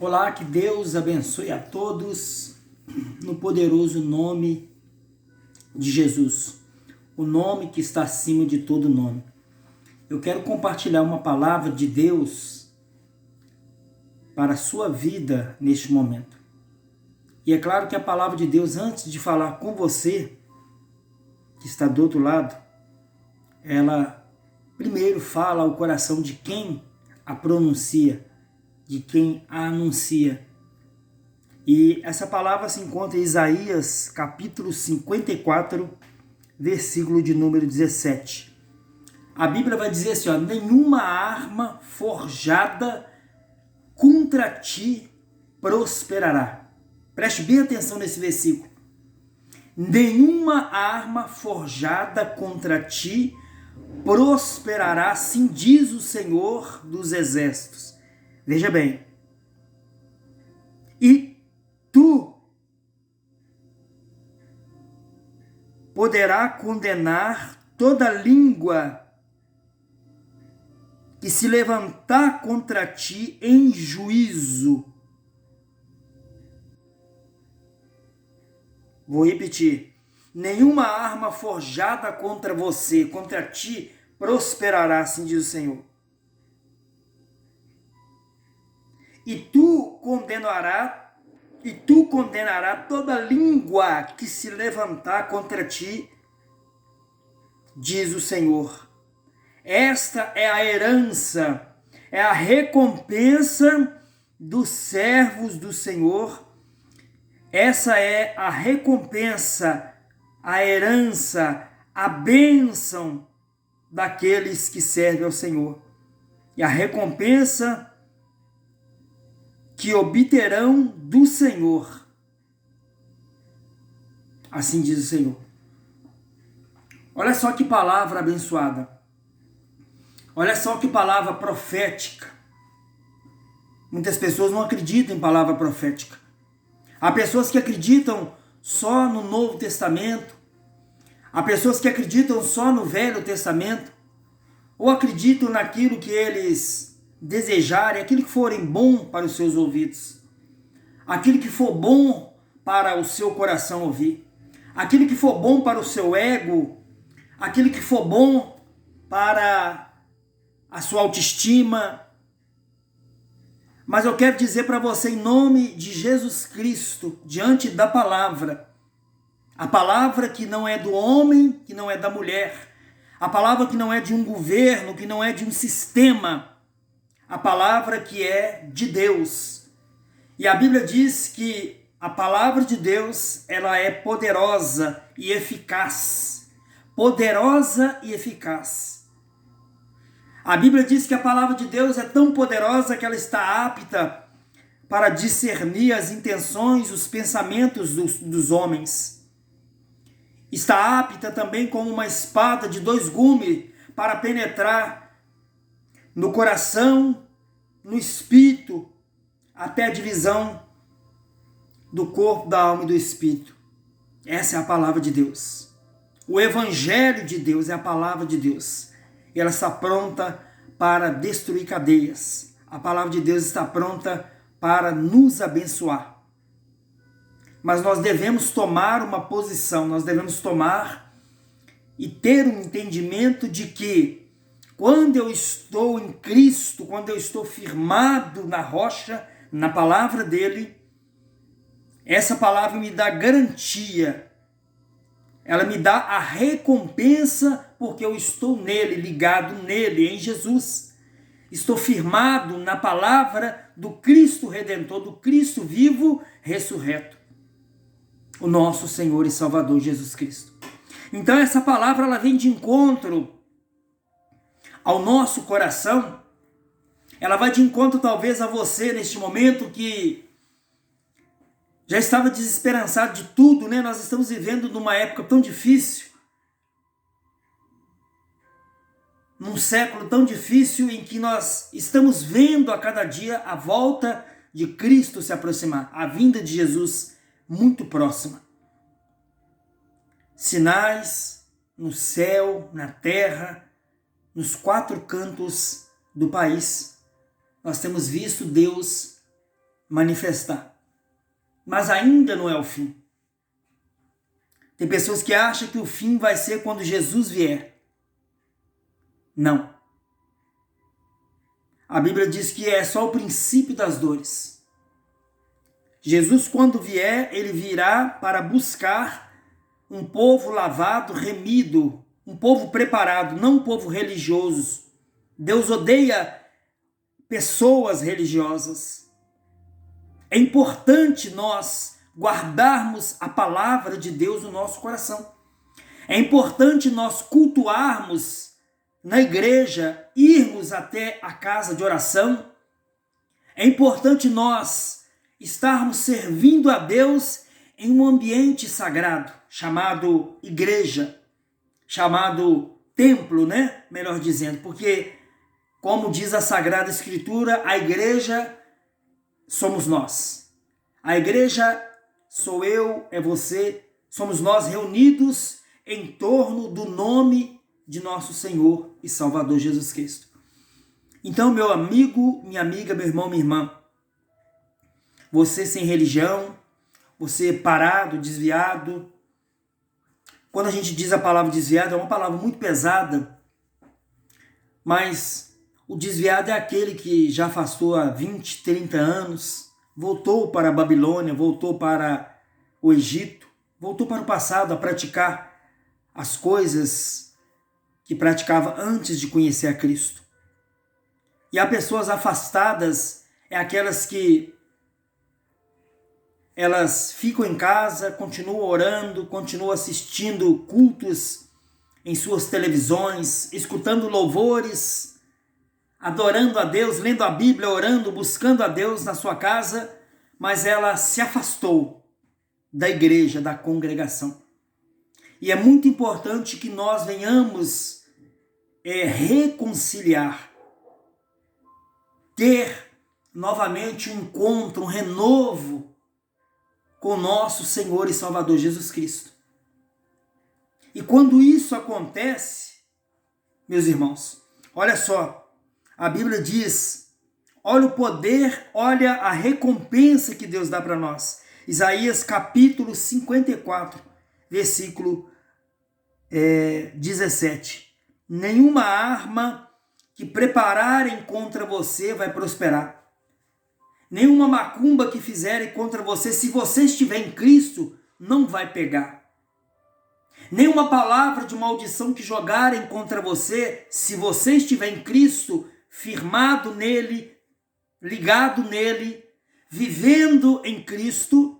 Olá, que Deus abençoe a todos no poderoso nome de Jesus, o nome que está acima de todo nome. Eu quero compartilhar uma palavra de Deus para a sua vida neste momento. E é claro que a palavra de Deus, antes de falar com você, que está do outro lado, ela primeiro fala ao coração de quem a pronuncia, de quem a anuncia. E essa palavra se encontra em Isaías, capítulo 54, versículo de número 17. A Bíblia vai dizer assim, nenhuma arma forjada contra ti prosperará. Preste bem atenção nesse versículo. Nenhuma arma forjada contra ti prosperará, assim diz o Senhor dos Exércitos. Veja bem. E tu poderá condenar toda língua que se levantar contra ti em juízo. Vou repetir. Nenhuma arma forjada contra você, contra ti, prosperará, assim diz o Senhor. E tu condenarás toda língua que se levantar contra ti, diz o Senhor. Esta é a herança, é a recompensa dos servos do Senhor. Essa é a recompensa, a herança, a bênção daqueles que servem ao Senhor. E a recompensa que obterão do Senhor. Assim diz o Senhor. Olha só que palavra abençoada. Olha só que palavra profética. Muitas pessoas não acreditam em palavra profética. Há pessoas que acreditam só no Novo Testamento. Há pessoas que acreditam só no Velho Testamento. Ou acreditam naquilo que eles desejarem, aquilo que forem bom para os seus ouvidos. Aquilo que for bom para o seu coração ouvir. Aquilo que for bom para o seu ego. Aquilo que for bom para a sua autoestima. Mas eu quero dizer para você, em nome de Jesus Cristo, diante da palavra, a palavra que não é do homem, que não é da mulher, a palavra que não é de um governo, que não é de um sistema, a palavra que é de Deus. E a Bíblia diz que a palavra de Deus, ela é poderosa e eficaz. Poderosa e eficaz. A Bíblia diz que a palavra de Deus é tão poderosa que ela está apta para discernir as intenções, os pensamentos dos homens. Está apta também como uma espada de dois gumes para penetrar no coração, no espírito, até a divisão do corpo, da alma e do espírito. Essa é a palavra de Deus. O Evangelho de Deus é a palavra de Deus. E ela está pronta para destruir cadeias. A palavra de Deus está pronta para nos abençoar. Mas nós devemos tomar uma posição, nós devemos tomar e ter um entendimento de que quando eu estou em Cristo, quando eu estou firmado na rocha, na palavra dele, essa palavra me dá garantia, ela me dá a recompensa porque eu estou nele, ligado nele, em Jesus. Estou firmado na palavra do Cristo Redentor, do Cristo vivo, ressurreto, o nosso Senhor e Salvador Jesus Cristo. Então essa palavra ela vem de encontro ao nosso coração, ela vai de encontro talvez a você neste momento que já estava desesperançado de tudo, né? Nós estamos vivendo numa época tão difícil, num século tão difícil em que nós estamos vendo a cada dia a volta de Cristo se aproximar, a vinda de Jesus muito próxima. Sinais no céu, na terra, nos quatro cantos do país. Nós temos visto Deus manifestar. Mas ainda não é o fim. Tem pessoas que acham que o fim vai ser quando Jesus vier. Não. A Bíblia diz que é só o princípio das dores. Jesus, quando vier, ele virá para buscar um povo lavado, remido, um povo preparado, não um povo religioso. Deus odeia pessoas religiosas. É importante nós guardarmos a palavra de Deus no nosso coração. É importante nós cultuarmos na igreja, irmos até a casa de oração. É importante nós estarmos servindo a Deus em um ambiente sagrado, chamado igreja, chamado templo, né? Melhor dizendo, porque, como diz a Sagrada Escritura, a igreja somos nós. A igreja sou eu, é você, somos nós reunidos em torno do nome de nosso Senhor e Salvador Jesus Cristo. Então, meu amigo, minha amiga, meu irmão, minha irmã, você sem religião, você parado, desviado. Quando a gente diz a palavra desviado, é uma palavra muito pesada, mas o desviado é aquele que já afastou há 20, 30 anos, voltou para a Babilônia, voltou para o Egito, voltou para o passado a praticar as coisas que praticava antes de conhecer a Cristo. E há pessoas afastadas, é aquelas que elas ficam em casa, continuam orando, continuam assistindo cultos em suas televisões, escutando louvores, adorando a Deus, lendo a Bíblia, orando, buscando a Deus na sua casa, mas ela se afastou da igreja, da congregação. E é muito importante que nós venhamos reconciliar, ter novamente um encontro, um renovo com nosso Senhor e Salvador Jesus Cristo. E quando isso acontece, meus irmãos, olha só, a Bíblia diz, olha o poder, olha a recompensa que Deus dá para nós. Isaías capítulo 54, versículo 17. Nenhuma arma que prepararem contra você vai prosperar. Nenhuma macumba que fizerem contra você, se você estiver em Cristo, não vai pegar. Nenhuma palavra de maldição que jogarem contra você, se você estiver em Cristo, firmado nele, ligado nele, vivendo em Cristo.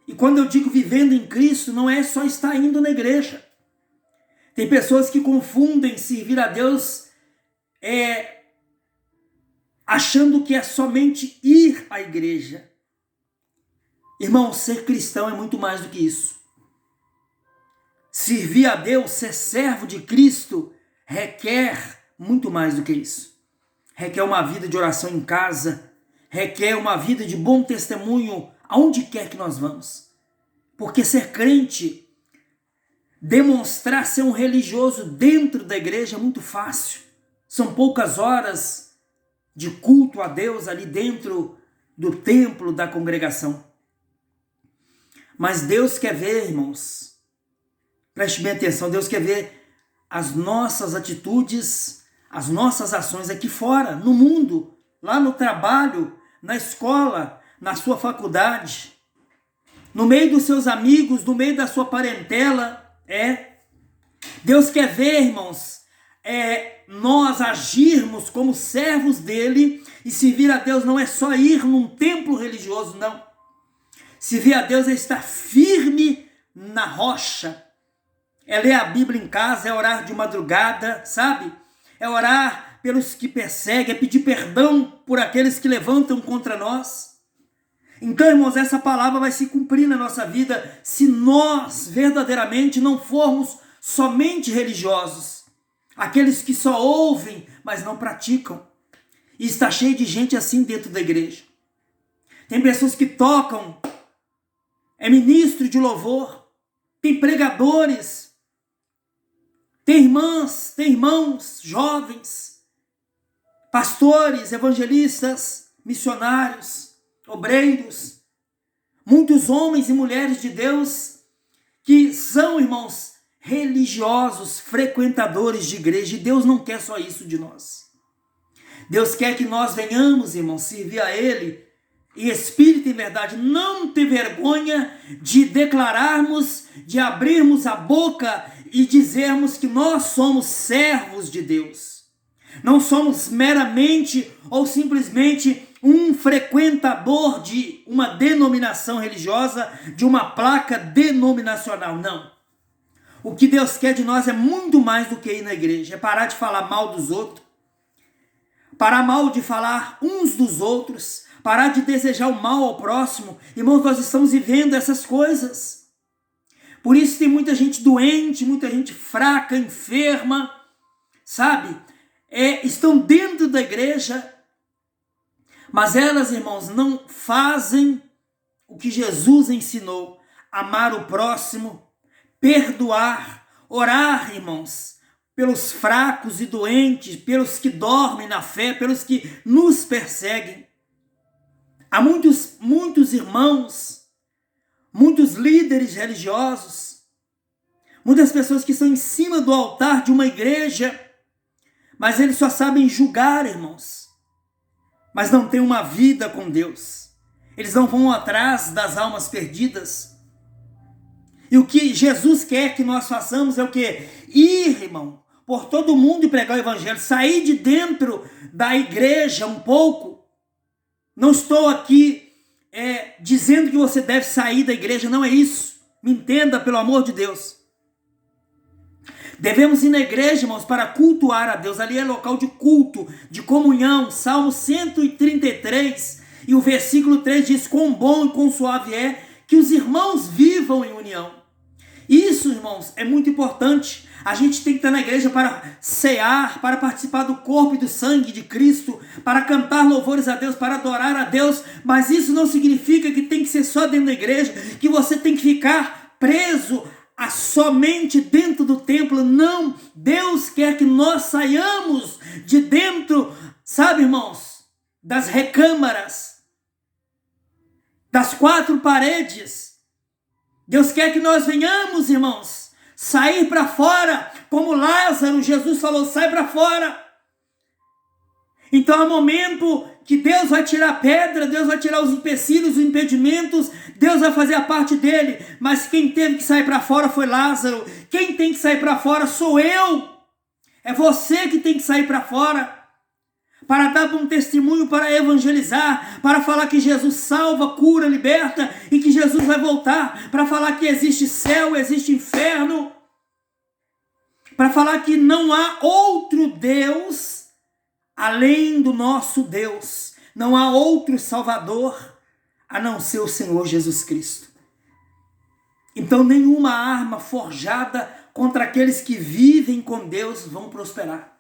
E quando eu digo vivendo em Cristo, não é só estar indo na igreja. Tem pessoas que confundem servir a Deus achando que é somente ir à igreja. Irmão, ser cristão é muito mais do que isso. Servir a Deus, ser servo de Cristo, requer muito mais do que isso. Requer uma vida de oração em casa, requer uma vida de bom testemunho aonde quer que nós vamos. Porque ser crente, demonstrar ser um religioso dentro da igreja é muito fácil. São poucas horas de culto a Deus ali dentro do templo da congregação. Mas Deus quer ver, irmãos, preste bem atenção, Deus quer ver as nossas atitudes, as nossas ações aqui fora, no mundo, lá no trabalho, na escola, na sua faculdade, no meio dos seus amigos, no meio da sua parentela. Deus quer ver, irmãos, nós agirmos como servos dele, e servir a Deus não é só ir num templo religioso, não. Servir a Deus é estar firme na rocha, é ler a Bíblia em casa, é orar de madrugada, sabe? É orar pelos que perseguem, é pedir perdão por aqueles que levantam contra nós. Então, irmãos, essa palavra vai se cumprir na nossa vida se nós verdadeiramente não formos somente religiosos, aqueles que só ouvem, mas não praticam. E está cheio de gente assim dentro da igreja. Tem pessoas que tocam, é ministro de louvor, tem pregadores, tem irmãs, tem irmãos, jovens, pastores, evangelistas, missionários, obreiros, muitos homens e mulheres de Deus que são, irmãos, religiosos, frequentadores de igreja. E Deus não quer só isso de nós. Deus quer que nós venhamos, irmãos, servir a Ele em espírito e verdade, não ter vergonha de declararmos, de abrirmos a boca e dizermos que nós somos servos de Deus. Não somos meramente ou simplesmente um frequentador de uma denominação religiosa, de uma placa denominacional, não. O que Deus quer de nós é muito mais do que ir na igreja, é parar de falar mal dos outros, parar mal de falar uns dos outros, parar de desejar o mal ao próximo. Irmãos, nós estamos vivendo essas coisas. Por isso tem muita gente doente, muita gente fraca, enferma, sabe? Estão dentro da igreja, mas elas, irmãos, não fazem o que Jesus ensinou: amar o próximo, perdoar, orar, irmãos, pelos fracos e doentes, pelos que dormem na fé, pelos que nos perseguem. Há muitos irmãos, muitos líderes religiosos, muitas pessoas que estão em cima do altar de uma igreja, mas eles só sabem julgar, irmãos, mas não têm uma vida com Deus. Eles não vão atrás das almas perdidas. E o que Jesus quer que nós façamos é o quê? Ir, irmão, por todo mundo e pregar o evangelho, sair de dentro da igreja um pouco. Não estou aqui dizendo que você deve sair da igreja, não é isso. Me entenda, pelo amor de Deus. Devemos ir na igreja, irmãos, para cultuar a Deus. Ali é local de culto, de comunhão. Salmo 133 e o versículo 3 diz: quão bom e quão suave é que os irmãos vivam em união. Isso, irmãos, é muito importante. A gente tem que estar na igreja para cear, para participar do corpo e do sangue de Cristo, para cantar louvores a Deus, para adorar a Deus, mas isso não significa que tem que ser só dentro da igreja, que você tem que ficar preso somente dentro do templo. Não, Deus quer que nós saiamos de dentro, sabe, irmãos, das recâmaras, das quatro paredes. Deus quer que nós venhamos, irmãos, sair para fora, como Lázaro. Jesus falou: sai para fora. Então é o momento que Deus vai tirar a pedra, Deus vai tirar os empecilhos, os impedimentos, Deus vai fazer a parte dele. Mas quem teve que sair para fora foi Lázaro. Quem tem que sair para fora sou eu. É você que tem que sair para fora, para dar um testemunho, para evangelizar, para falar que Jesus salva, cura, liberta e que Jesus vai voltar, para falar que existe céu, existe inferno, para falar que não há outro Deus além do nosso Deus, não há outro Salvador a não ser o Senhor Jesus Cristo. Então nenhuma arma forjada contra aqueles que vivem com Deus vão prosperar.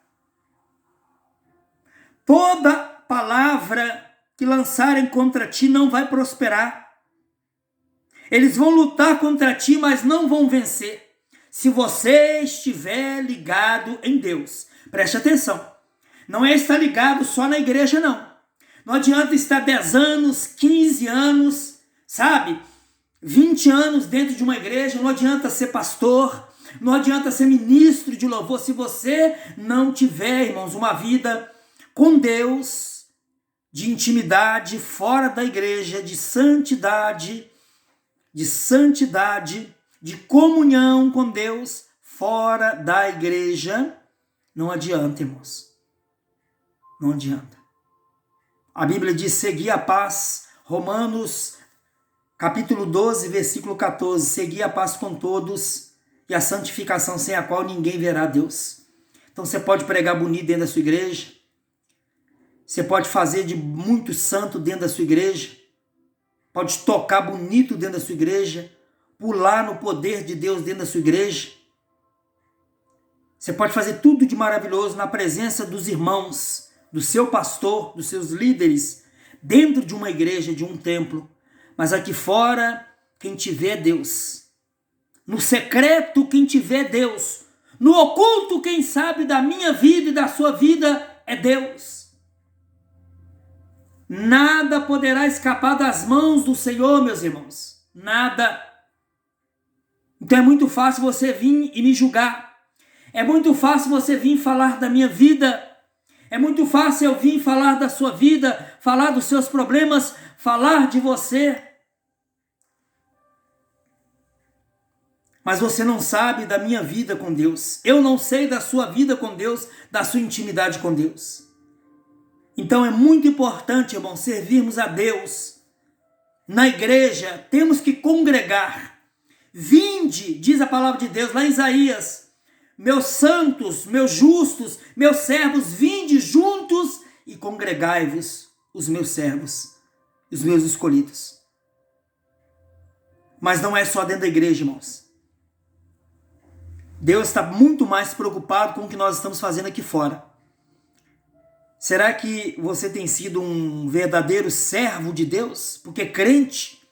Toda palavra que lançarem contra ti não vai prosperar. Eles vão lutar contra ti, mas não vão vencer, se você estiver ligado em Deus. Preste atenção. Não é estar ligado só na igreja, não. Não adianta estar 10 anos, 15 anos, sabe? 20 anos dentro de uma igreja. Não adianta ser pastor, não adianta ser ministro de louvor. Se você não tiver, irmãos, uma vida com Deus, de intimidade, fora da igreja, de santidade, de comunhão com Deus, fora da igreja, não adianta, irmãos. Não adianta. A Bíblia diz: segui a paz. Romanos, capítulo 12, versículo 14. Segui a paz com todos e a santificação, sem a qual ninguém verá Deus. Então você pode pregar bonito dentro da sua igreja. Você pode fazer de muito santo dentro da sua igreja. Pode tocar bonito dentro da sua igreja. Pular no poder de Deus dentro da sua igreja. Você pode fazer tudo de maravilhoso na presença dos irmãos, do seu pastor, dos seus líderes, dentro de uma igreja, de um templo. Mas aqui fora, quem te vê é Deus. No secreto, quem te vê é Deus. No oculto, quem sabe da minha vida e da sua vida é Deus. Nada poderá escapar das mãos do Senhor, meus irmãos. Nada. Então é muito fácil você vir e me julgar. É muito fácil você vir falar da minha vida. É muito fácil eu vir falar da sua vida, falar dos seus problemas, falar de você. Mas você não sabe da minha vida com Deus. Eu não sei da sua vida com Deus, da sua intimidade com Deus. Então é muito importante, irmão, servirmos a Deus. Na igreja, temos que congregar. Vinde, diz a palavra de Deus lá em Isaías, meus santos, meus justos, meus servos, vinde juntos e congregai-vos, os meus servos, os meus escolhidos. Mas não é só dentro da igreja, irmãos. Deus está muito mais preocupado com o que nós estamos fazendo aqui fora. Será que você tem sido um verdadeiro servo de Deus? Porque crente,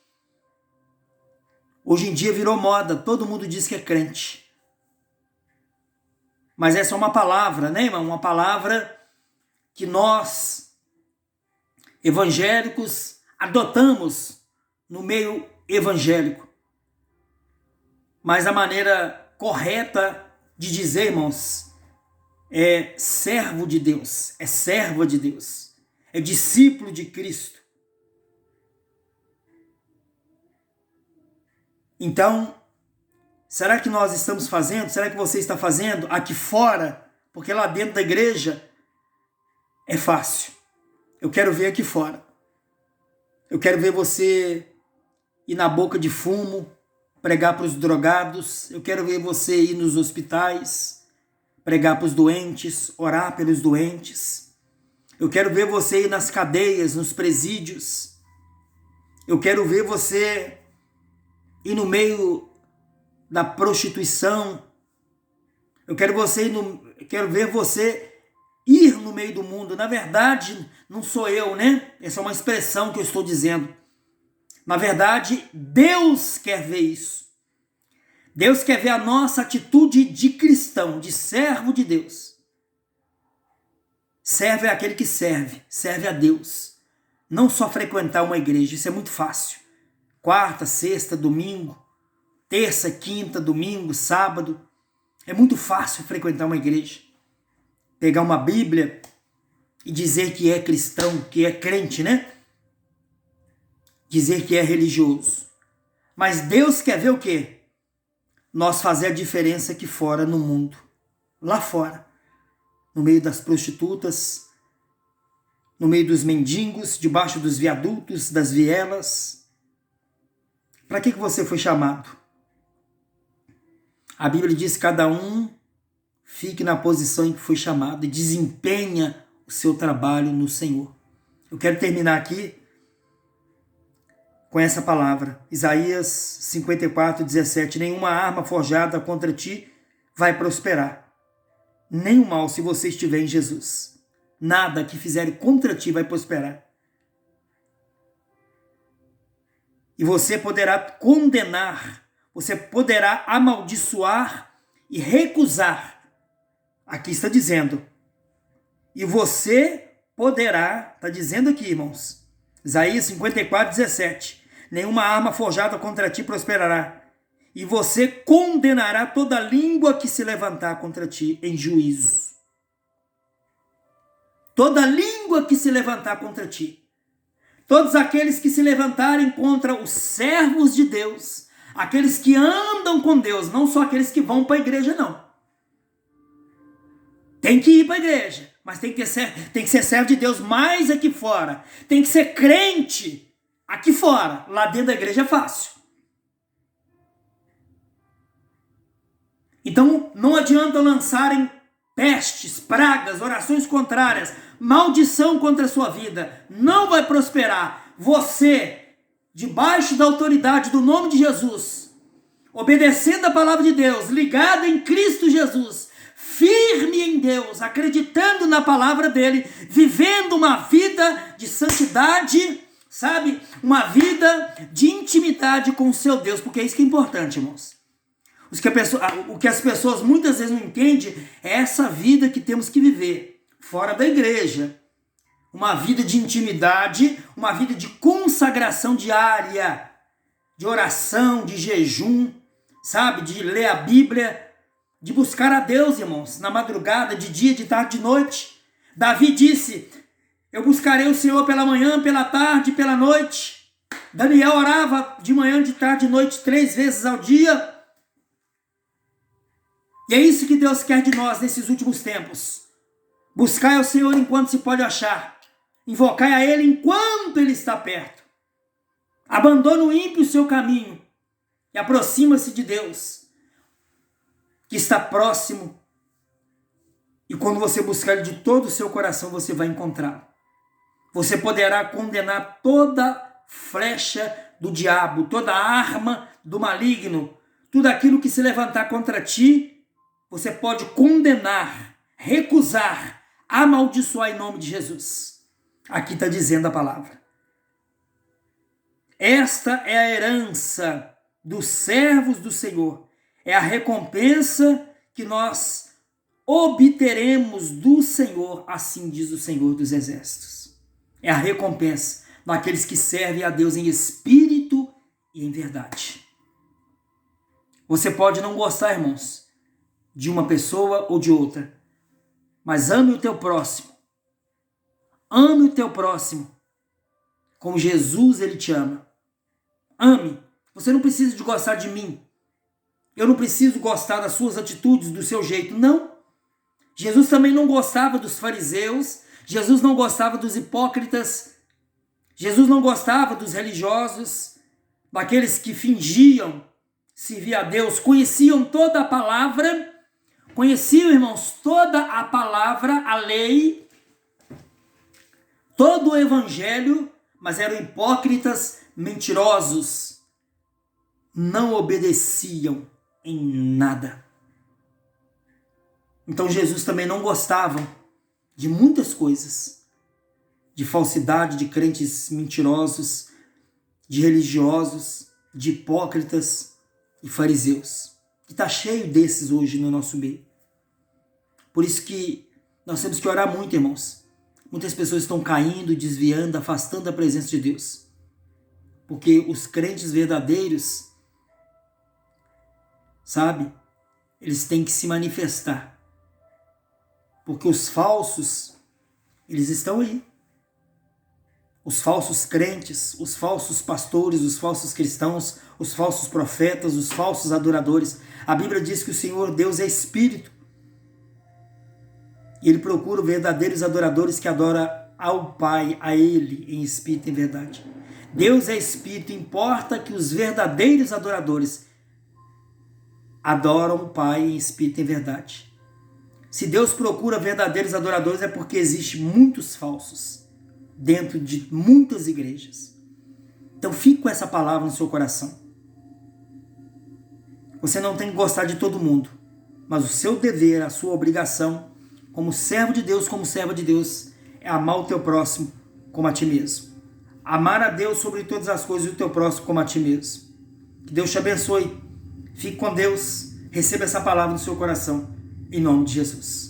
hoje em dia virou moda, todo mundo diz que é crente. Mas essa é uma palavra, né, irmão? Uma palavra que nós, evangélicos, adotamos no meio evangélico. Mas a maneira correta de dizer, irmãos, é servo de Deus, é serva de Deus, é discípulo de Cristo. Então, será que nós estamos fazendo? Será que você está fazendo aqui fora? Porque lá dentro da igreja é fácil. Eu quero ver aqui fora. Eu quero ver você ir na boca de fumo, pregar para os drogados. Eu quero ver você ir nos hospitais, pregar para os doentes, orar pelos doentes. Eu quero ver você ir nas cadeias, nos presídios. Eu quero ver você ir no meio da prostituição. Eu quero ver você ir no meio do mundo. Na verdade, não sou eu, né? Essa é uma expressão que eu estou dizendo. Na verdade, Deus quer ver isso. Deus quer ver a nossa atitude de cristão, de servo de Deus. Servo é aquele que serve a Deus. Não só frequentar uma igreja, isso é muito fácil. Quarta, sexta, domingo, terça, quinta, domingo, sábado. É muito fácil frequentar uma igreja. Pegar uma Bíblia e dizer que é cristão, que é crente, né? Dizer que é religioso. Mas Deus quer ver o quê? Nós fazer a diferença aqui fora no mundo. Lá fora. No meio das prostitutas, no meio dos mendigos, debaixo dos viadutos, das vielas. Para que você foi chamado? A Bíblia diz que cada um fique na posição em que foi chamado e desempenha o seu trabalho no Senhor. Eu quero terminar aqui com essa palavra. Isaías 54, 17. Nenhuma arma forjada contra ti vai prosperar. Nem o mal se você estiver em Jesus. Nada que fizerem contra ti vai prosperar. E você poderá condenar, você poderá amaldiçoar e recusar. Aqui está dizendo. E você poderá, está dizendo aqui, irmãos, Isaías 54, 17. Nenhuma arma forjada contra ti prosperará. E você condenará toda língua que se levantar contra ti em juízo. Toda língua que se levantar contra ti. Todos aqueles que se levantarem contra os servos de Deus. Aqueles que andam com Deus. Não só aqueles que vão para a igreja, não. Tem que ir para a igreja. Mas tem que ser servo de Deus mais aqui fora. Tem que ser crente aqui fora. Lá dentro da igreja é fácil. Então não adianta lançarem pestes, pragas, orações contrárias, maldição contra a sua vida. Não vai prosperar. Você, debaixo da autoridade do nome de Jesus, obedecendo a palavra de Deus, ligado em Cristo Jesus, firme em Deus, acreditando na palavra dele, vivendo uma vida de santidade, sabe? Uma vida de intimidade com o seu Deus, porque é isso que é importante, irmãos. O que as pessoas muitas vezes não entendem é essa vida que temos que viver fora da igreja. uma vida de intimidade, uma vida de consagração diária, de oração, de jejum, sabe? De ler a Bíblia, de buscar a Deus, irmãos, na madrugada, de dia, de tarde, de noite. Davi disse: eu buscarei o Senhor pela manhã, pela tarde, pela noite. Daniel orava de manhã, de tarde, de noite, 3 vezes ao dia. E é isso que Deus quer de nós nesses últimos tempos. Buscai ao Senhor enquanto se pode achar. Invocai a Ele enquanto Ele está perto. Abandona o ímpio o seu caminho e aproxima-se de Deus, que está próximo. E quando você buscar Ele de todo o seu coração, você vai encontrá-lo. Você poderá condenar toda flecha do diabo, toda arma do maligno, tudo aquilo que se levantar contra ti. Você pode condenar, recusar, amaldiçoar em nome de Jesus. Aqui está dizendo a palavra. Esta é a herança dos servos do Senhor. É a recompensa que nós obteremos do Senhor, assim diz o Senhor dos Exércitos. É a recompensa daqueles que servem a Deus em espírito e em verdade. Você pode não gostar, irmãos, de uma pessoa ou de outra, mas ame o teu próximo. Ame o teu próximo como Jesus, ele te ama. Ame. Você não precisa de gostar de mim. Eu não preciso gostar das suas atitudes, do seu jeito. Não. Jesus também não gostava dos fariseus. Jesus não gostava dos hipócritas. Jesus não gostava dos religiosos, daqueles que fingiam servir a Deus, conheciam toda a palavra. Conheciam, irmãos, toda a palavra, a lei, todo o evangelho, mas eram hipócritas, mentirosos. Não obedeciam em nada. Então Jesus também não gostava de muitas coisas. De falsidade, de crentes mentirosos, de religiosos, de hipócritas e fariseus. E está cheio desses hoje no nosso meio. Por isso que nós temos que orar muito, irmãos. Muitas pessoas estão caindo, desviando, afastando a presença de Deus. Porque os crentes verdadeiros, sabe, eles têm que se manifestar. Porque os falsos, eles estão aí. Os falsos crentes, os falsos pastores, os falsos cristãos, os falsos profetas, os falsos adoradores. A Bíblia diz que o Senhor Deus é Espírito. E Ele procura verdadeiros adoradores que adoram ao Pai, a Ele, em espírito e em verdade. Deus é Espírito, importa que os verdadeiros adoradores adoram o Pai em espírito e em verdade. Se Deus procura verdadeiros adoradores é porque existem muitos falsos dentro de muitas igrejas. Então fique com essa palavra no seu coração. Você não tem que gostar de todo mundo, mas o seu dever, a sua obrigação, como servo de Deus, como serva de Deus, é amar o teu próximo como a ti mesmo. Amar a Deus sobre todas as coisas e o teu próximo como a ti mesmo. Que Deus te abençoe. Fique com Deus. Receba essa palavra no seu coração. Em nome de Jesus.